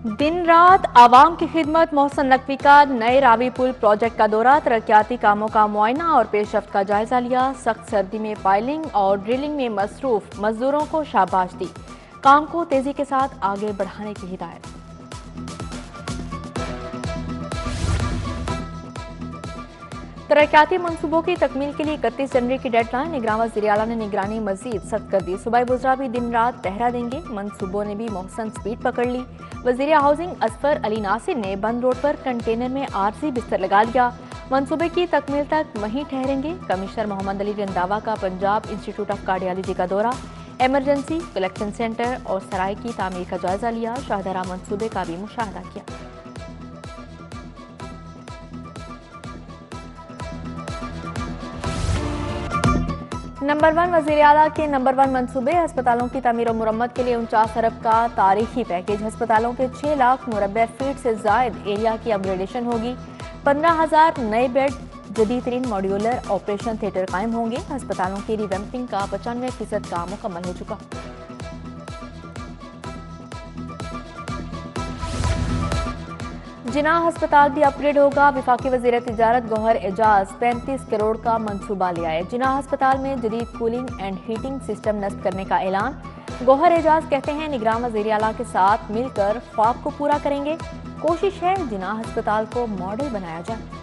दिन रात आवाम की खिदमत। मोहसन नकवी का नए रावी पुल प्रोजेक्ट का दौरा, तरक्याती कामों का मुआयना और पेशरफ्त का जायजा लिया। सख्त सर्दी में पाइलिंग और ड्रिलिंग में मसरूफ मजदूरों को शाबाश दी। काम को तेजी के साथ आगे बढ़ाने की हिदायत। तरक्याती मंसूबों की तकमील के लिए 31 जनवरी की डेडलाइन। निगरान वज़ीर आला ने निगरानी मजीद सख्त कर दी। सूबाई वुज़रा भी दिन रात पहरा देंगे। मंसूबों ने भी मोहसन स्पीड पकड़ ली। वज़ीर हाउसिंग असफर अली नासिर ने बंद रोड पर कंटेनर में आरजी बिस्तर लगा लिया। मंसूबे की तकमील तक वहीं ठहरेंगे। कमिश्नर मोहम्मद अली रंधावा का पंजाब इंस्टीट्यूट ऑफ कार्डियोलॉजी का दौरा, एमरजेंसी कलेक्शन सेंटर और सराय की तामीर का जायजा लिया। शाहदरा मंसूबे का भी मुशाहदा किया। नंबर 1 वज़ीर आला के नंबर 1 मंसूबे। अस्पतालों की तमीर और मुरम्मत के लिए 49 अरब का तारीखी पैकेज। अस्पतालों के 6 लाख मुरब्बा फीट से जायद एरिया की अपग्रेडेशन होगी। 15,000 नए बेड, जदीद तरीन मॉड्यूलर ऑपरेशन थिएटर कायम होंगे। अस्पतालों की रिवैम्पिंग का 95% काम मुकम्मल हो चुका। जिनाह अस्पताल भी अपग्रेड होगा। वफाकी वज़ीर तिजारत गौहर एजाज 35 करोड़ का मंसूबा ले आए। जिनाह अस्पताल में जदीद कूलिंग एंड हीटिंग सिस्टम नस्ब करने का ऐलान। गौहर एजाज कहते हैं, निगरान वज़ीर आला के साथ मिलकर ख्वाब को पूरा करेंगे। कोशिश है जिनाह अस्पताल को मॉडल बनाया जाए।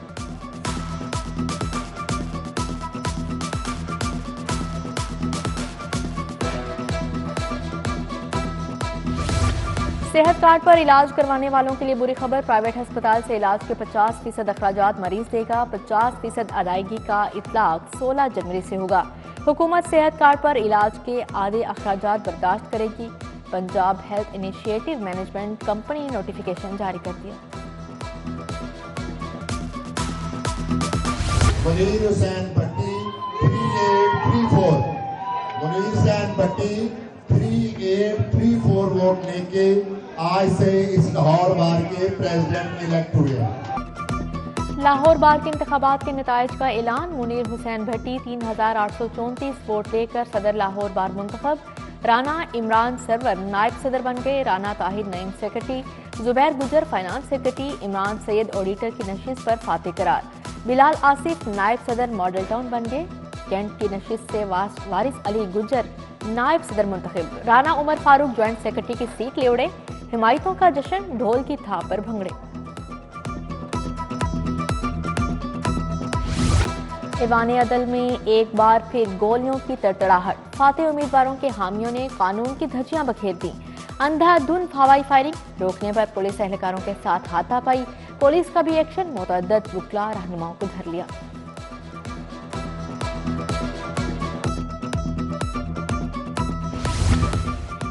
सेहत कार्ड पर इलाज करवाने वालों के लिए बुरी खबर। प्राइवेट अस्पताल से इलाज के 50% अखराजात मरीज देगा। 50% अदायगी का इतलाक 16 जनवरी से होगा। हुकूमत सेहत कार्ड पर इलाज के आधे अखराजात बर्दाश्त करेगी। Punjab health initiative management company ने नोटिफिकेशन जारी कर दिया। मुनीर हुसैन भट्टी 3834, मुनीर हुसैन भट्टी 3834 वोट लेके आज से इस लाहौर बार के प्रेसिडेंट इलेक्ट हुए। लाहौर बार के इंतखाबात के नताइज का ऐलान। मुनीर हुसैन भट्टी 3834 वोट लेकर सदर लाहौर बार मुंतखब। राना इमरान सरवर नायब सदर बन गए। राना ताहिर नईम सेक्रेटरी, जुबैर गुजर finance secretary, Imran Syed auditor की नशिस्त पर फाते करार। बिलाल आसिफ नायब सदर मॉडल टाउन बन गए। कैंट की नशिस्त से वारिस अली गुजर नायब सदर मुंतखब। राना उमर फारूक ज्वाइंट सेक्रेटरी की सीट ले उड़े। हिमायतों का जश्न, ढोल की थाप पर भंगड़े। ईवान अदल में एक बार फिर गोलियों की तड़तड़ाहट। फाते उम्मीदवारों के हामियों ने कानून की धज्जियां बखेर दी। अंधाधुंध हवाई फायरिंग, रोकने पर पुलिस एहलकारों के साथ हाथापाई। पुलिस का भी एक्शन, मुतअद्दिद वुकला रहनुमाओं को धर लिया।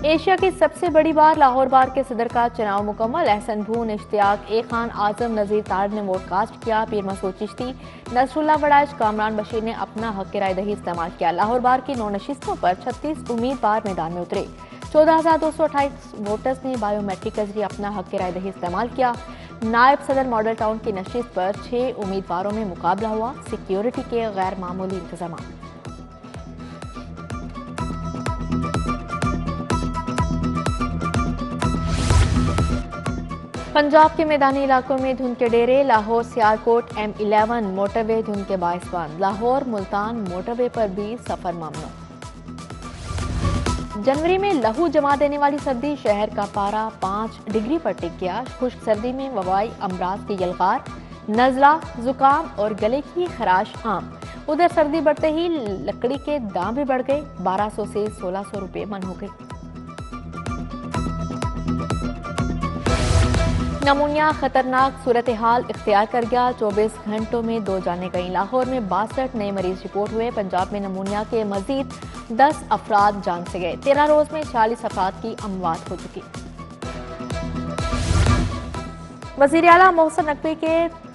एशिया की सबसे बड़ी बार लाहौर बार के सदर का चुनाव मुकम्मल। एहसन भून, इश्तियाक ए खान, आजम नजीर तार ने वोट कास्ट किया। पीर मसूद चिश्ती, नसरुल्लाह वड़ाइच, कामरान बशीर ने अपना हक राय दही इस्तेमाल किया। लाहौर बार की 9 नशिस्तों पर 36 उम्मीदवार मैदान में उतरे। 14,228 वोटर्स ने बायोमेट्रिक के जरिए अपना हक राय दही इस्तेमाल किया। नायब सदर मॉडल टाउन की नशिस्त पर 6 उम्मीदवारों में मुकाबला हुआ। सिक्योरिटी के गैर मामूली इंतजाम। पंजाब के मैदानी इलाकों में धुंध के डेरे। लाहौर सियालकोट M11 मोटरवे धुंध के बायस बंद। लाहौर मुल्तान मोटरवे पर भी सफर मामला। जनवरी में लहू जमा देने वाली सर्दी, शहर का पारा 5 डिग्री पर टिक गया। खुश्क सर्दी में वबाई अमराज की यलगार, नजला, जुकाम और गले की खराश आम। उधर सर्दी बढ़ते ही लकड़ी के दाम भी बढ़ गए। 1200 से 1600 रुपए मन हो गए। नमूनिया खतरनाक सूरत हाल इख्तियार कर गया। 24 घंटों में 2 जाने गईं। लाहौर में 62 नए मरीज रिपोर्ट हुए। पंजाब में नमूनिया के मजीद 10 अफराद जान से गए। 13 रोज में 40 अफराद की अमवात हो चुकी। वज़ीर आला मोहसन नकवी के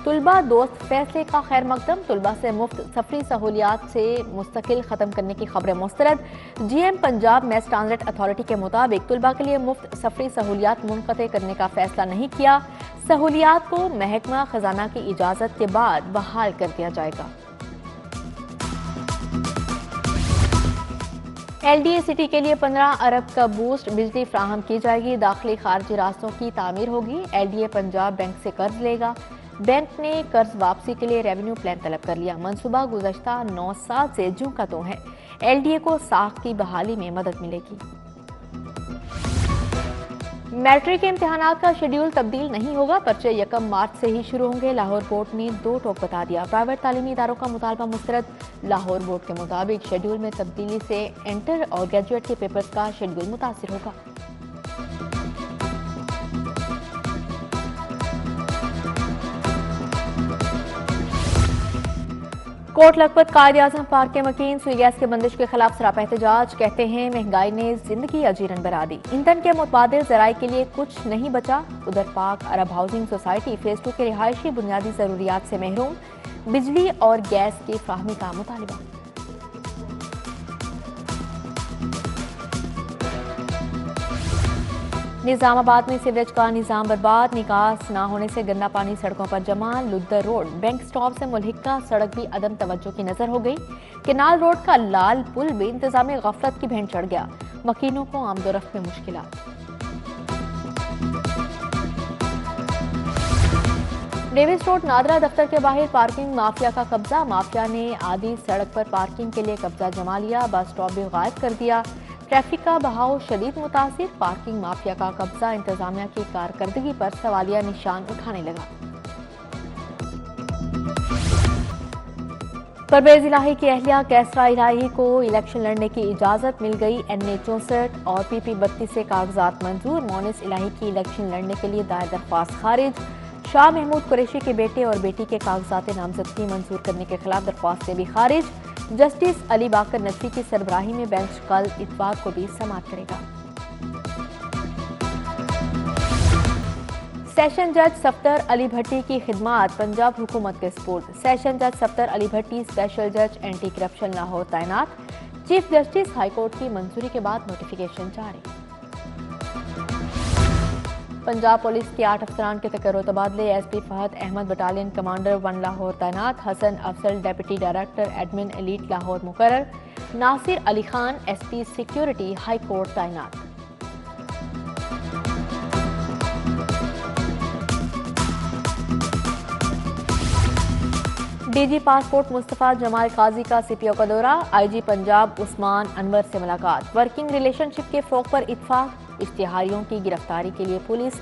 तुलबा दोस्त फैसले का खैर मकदम। तुलबा से मुफ्त सफरी सहूलियात से मुस्तकिल खत्म करने की खबरें मुस्तरद। GM Punjab mass transit authority के मुताबिक तुलबा के लिए मुफ्त सफरी सहूलियात मुनक़ते करने का फैसला नहीं किया। सहूलियात को महकमा खजाना की इजाजत के बाद बहाल कर दिया जाएगा। LDA सिटी के लिए 15 अरब का बूस्ट बिजली फ्राहम की जाएगी। दाखिली खारजी रास्तों की तामीर होगी। LDA पंजाब बैंक से कर्ज लेगा। बैंक ने कर्ज वापसी के लिए रेवेन्यू प्लान तलब कर लिया। मंसूबा गुज़श्ता 9 साल से जूं का तो है। LDA को साख की बहाली में मदद मिलेगी। मैट्रिक के इम्तिहानात का शेड्यूल तब्दील नहीं होगा। पर्चे 1 मार्च से ही शुरू होंगे। लाहौर बोर्ड ने 2 टोक बता दिया। प्राइवेट तालीमी इदारों का मुतालबा मुस्तरद। लाहौर बोर्ड के मुताबिक शेड्यूल में तब्दीली से इंटर और ग्रेजुएट के पेपर्स का शेड्यूल मुतासिर होगा। कोट लखपत कायद-ए-आज़म पार्क के मकीन सुई गैस के बंदिश के खिलाफ सरापा एहतजाज। कहते हैं महंगाई ने जिंदगी अजीरन बना दी। ईंधन के मुतबादिल ज़राए के लिए कुछ नहीं बचा। उधर पाक अरब हाउसिंग सोसाइटी फेज 2 के रिहायशी बुनियादी जरूरियात से महरूम। बिजली और गैस की फ्राहमी का मुतालिबा। निजामाबाद में सीवरेज का निजाम बर्बाद। निकास न होने से गंदा पानी सड़कों पर जमा। लुद्दर रोड बैंक स्टॉप से मुल्हिका सड़क भी अदम तवज्जो की नजर हो गई। केनाल रोड का लाल पुल भी इंतजामी गफलत की भेंट चढ़ गया। मकीनों को आमदोरफ्त में मुश्किलात। डेविस रोड नादरा दफ्तर के बाहर पार्किंग माफिया का कब्जा। माफिया ने आधी सड़क पर पार्किंग के लिए कब्जा जमा लिया। बस स्टॉप भी गायब कर दिया। ट्रैफिक का बहाव शदीद मुतासिर। पार्किंग माफिया का कब्जा इंतजामिया की कारकर्दगी पर सवालिया निशान उठाने लगा। परवेज इलाही की अहलिया कैसरा इलाही को इलेक्शन लड़ने की इजाजत मिल गई। NA 64 और PP 32 से कागजात मंजूर। मोनिस इलाही की इलेक्शन लड़ने के लिए दायर दरख्वास्त खारिज। शाह महमूद कुरैशी के बेटे और बेटी के कागजात नामजदगी मंजूर करने के खिलाफ दरख्वास्तें भी खारिज। जस्टिस अली बाकर नकवी की सरबराही में बेंच कल इतवार को भी समाअत करेगा। सेशन जज सफ्तर अली भट्टी की खिदमात पंजाब हुकूमत के सुपुर्द। सेशन जज सफ्तर अली भट्टी स्पेशल जज एंटी करप्शन लाहौर तैनात। चीफ जस्टिस हाईकोर्ट की मंजूरी के बाद नोटिफिकेशन जारी। पंजाब पुलिस के 8 अफसरान के तकर्रुर तबादले। SP Fahad Ahmed battalion commander 1 Lahore तैनात। Hasan Afzal deputy director admin elite Lahore मुकर्रर। Nasir Ali Khan SP security high court तैनात। DG पासपोर्ट मुस्तफा जमाल काजी का CPO का दौरा। IG पंजाब उस्मान अनवर से मुलाकात। वर्किंग रिलेशनशिप के फ़रोग़ पर इत्फाक। इश्तिहारियों की गिरफ्तारी के लिए पुलिस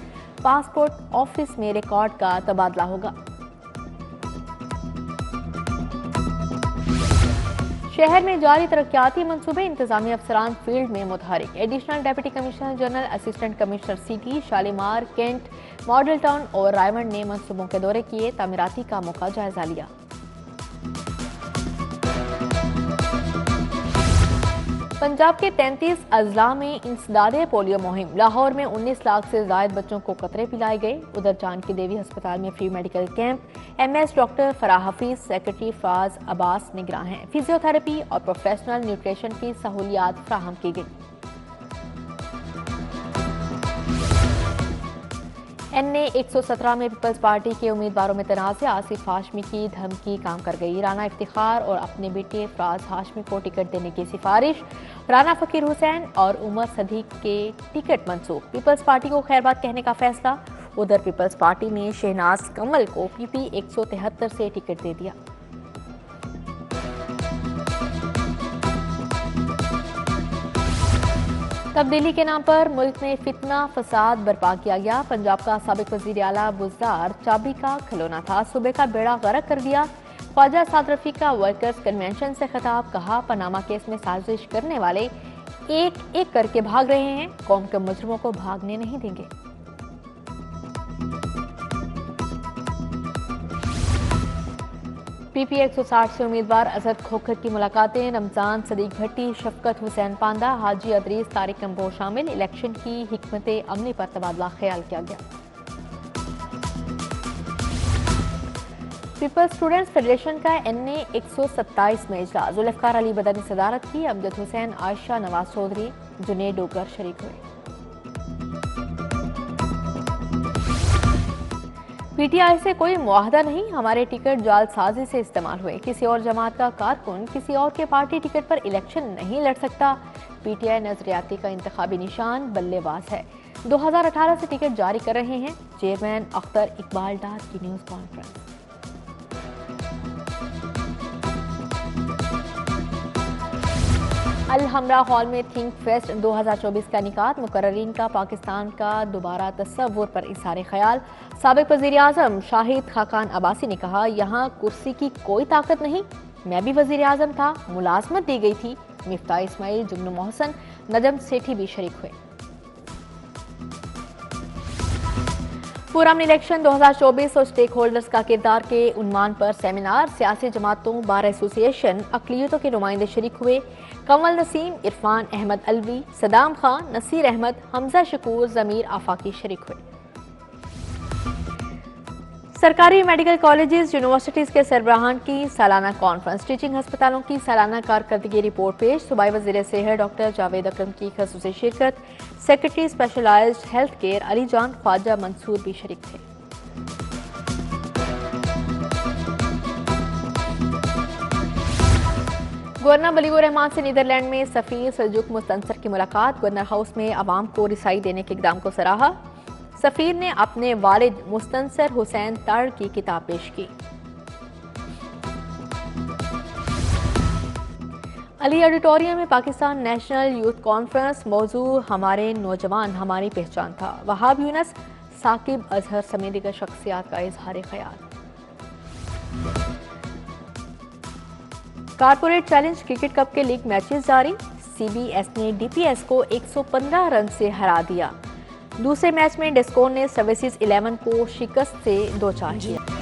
पासपोर्ट ऑफिस में रिकॉर्ड का तबादला होगा। शहर में जारी तरक्याती मंसूबे। इंतजामी अफसरान फील्ड में मुतहरिक। Additional deputy commissioner general, assistant commissioner city, Shalimar, cantt, model town और रायमंड ने मंसूबों के दौरे किए। तामीराती कामों का जायजा लिया। पंजाब के 33 अजला में इंसदादे पोलियो मुहिम। लाहौर में 19 लाख से ज्यादा बच्चों को कतरे पिलाए गए। उधर जानकी देवी अस्पताल में free medical camp. MS doctor Farah Hafeez, secretary Faz Abbas निगरान हैं। फिजियोथेरेपी और प्रोफेशनल न्यूट्रिशन की सहूलियात फ्राहम की गई। NA 117 में पीपल्स पार्टी के उम्मीदवारों में तनाज़े। आसिफ हाशमी की धमकी काम कर गई। राना इफ्तिखार और अपने बेटे फराज हाशमी को टिकट देने की सिफारिश। राना फकीर हुसैन और उमर सदीक के टिकट मंसूख। पीपल्स पार्टी को खैरबाद कहने का फैसला। उधर पीपल्स पार्टी ने शहनाज कमल को PP 173 से टिकट दे दिया। तब्दीली के नाम पर मुल्क में फितना फसाद बर्पा किया गया। पंजाब का साबिक वजीर आला बुज़दार चाबी का खिलौना था। सूबे का बेड़ा गर्क कर दिया। ख्वाजा साद रफीक का वर्कर्स कन्वेंशन से खिताब। कहा, पनामा केस में साजिश करने वाले एक एक करके भाग रहे हैं। कौम के मुजरिमों को भागने नहीं देंगे। PP 160 से उम्मीदवार असद खोखर की मुलाकातें। रमजान सदीक भट्टी, शफकत हुसैन पांदा, हाजी अदरीस, तारिक कंबोज शामिल। इलेक्शन की हिकमत अमली पर तबादला ख्याल किया गया। पीपल्स स्टूडेंट्स फेडरेशन का NA 127 में इजलास। जुल्फ़िकार अली बदर ने सदारत की। अमजद हुसैन, आयशा, नवाज चौधरी, जुनेद डोगर शरीक हुए। PTI से कोई मुआहदा नहीं। हमारे टिकट जालसाजी से इस्तेमाल हुए। किसी और जमात का कारकुन किसी और के पार्टी टिकट पर इलेक्शन नहीं लड़ सकता। पीटीआई नजरियाती का इंतखाबी निशान बल्लेबाज है। 2018 से टिकट जारी कर रहे हैं चेयरमैन अख्तर इकबाल डार की न्यूज कॉन्फ्रेंस। अल हमरा हॉल में थिंक फेस्ट 2024 का इनेकाद, मुकर्ररीन का पाकिस्तान का दोबारा तस्वुर पर इज़हार ख्याल। साबिक वज़ीर आज़म शाहिद खाकान अब्बासी ने कहा, यहाँ कुर्सी की कोई ताकत नहीं, मैं भी वज़ीर आज़म था, मुलाजमत दी गई थी। मिफ्ता इस्माइल, जुमनू मोहसन, नजम सेठी भी शरीक हुए। पूरम इलेक्शन 2024 और स्टेक होल्डर्स का किरदार के उन्वान पर सेमिनार, सियासी जमातों, बार एसोसिएशन, अक़लियतों के नुमाइंदे शरीक हुए। कमल नसीम, इरफान अहमद अलवी, सदाम खान, नसीर अहमद, हमजा शकूर, ज़मीर आफाकी शरीक हुए। सरकारी मेडिकल कॉलेजेस, यूनिवर्सिटीज़ के सरबराहान की सालाना कॉन्फ्रेंस, टीचिंग हस्पतालों की सालाना कारकर्दगी रिपोर्ट पेश। सूबाई वज़ीर सेहत डॉक्टर जावेद अकरम की ख़ुसूसी शिरकत। Secretary specialized health care Ali Jan Khawaja Mansoor भी शरीक थे। गवर्नर वलीउर रहमान से नीदरलैंड में सफ़ीर सल्जुक मुस्तंसर की मुलाकात। गवर्नर हाउस में अवाम को रिसाई देने के इक़दाम को सराहा। सफ़ीर ने अपने वालिद मुस्तंसर हुसैन ताड़ की किताब पेश की। अली ऑडिटोरियम में पाकिस्तान नेशनल यूथ कॉन्फ्रेंस, मौजू हमारे नौजवान हमारी पहचान था। वहाब यूनस, साकिब अजहर समेत दीगर शख्सियात का इजहार ख्याल। कारपोरेट चैलेंज क्रिकेट कप के लीग मैचेस जारी। सीबीएस ने डीपीएस को 115 रन से हरा दिया। दूसरे मैच में डिस्कोन ने सर्विसेज 11 को शिकस्त से 2-4 किया।